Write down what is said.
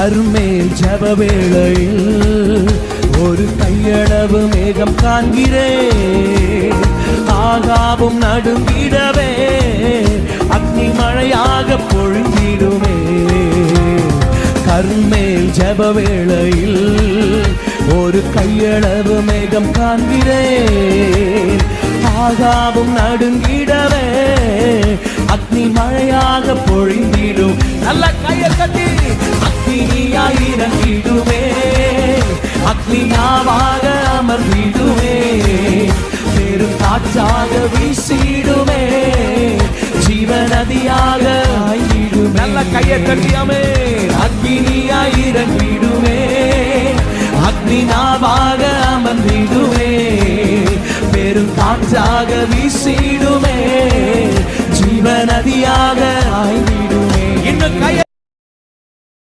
கர்மேல் ஜெப வேளையில் ஒரு கையளவு மேகம் காண்கிறேன். ஆகாவும் நடுங்கிடவே அக்னி மழையாக பொழிந்திடுமே. கர்மேல் ஜெப வேளையில் ஒரு கையளவு மேகம் காண்கிறேன். ஆகாவும் நடுங்கிடவே அக்னி மழையாக பொழிந்திடும். நல்ல கையை கட்டி அக்னியாய் இறங்கிடுவே, அக்னியாவாக அமர்ந்திடுவே, பெரும் காற்றாக வீசிடுமே, ஜீவநதியாக ஆயிடுமே. நல்ல கையை கட்டியாமே. அக்னியாய் இறங்கிடுவே, அக்னியாவாக அமர்ந்திடுவே, பெரும் காற்றாக வீசிடுமே, ஜீவநதியாக ஆயிடுமே. இன்னும் கையை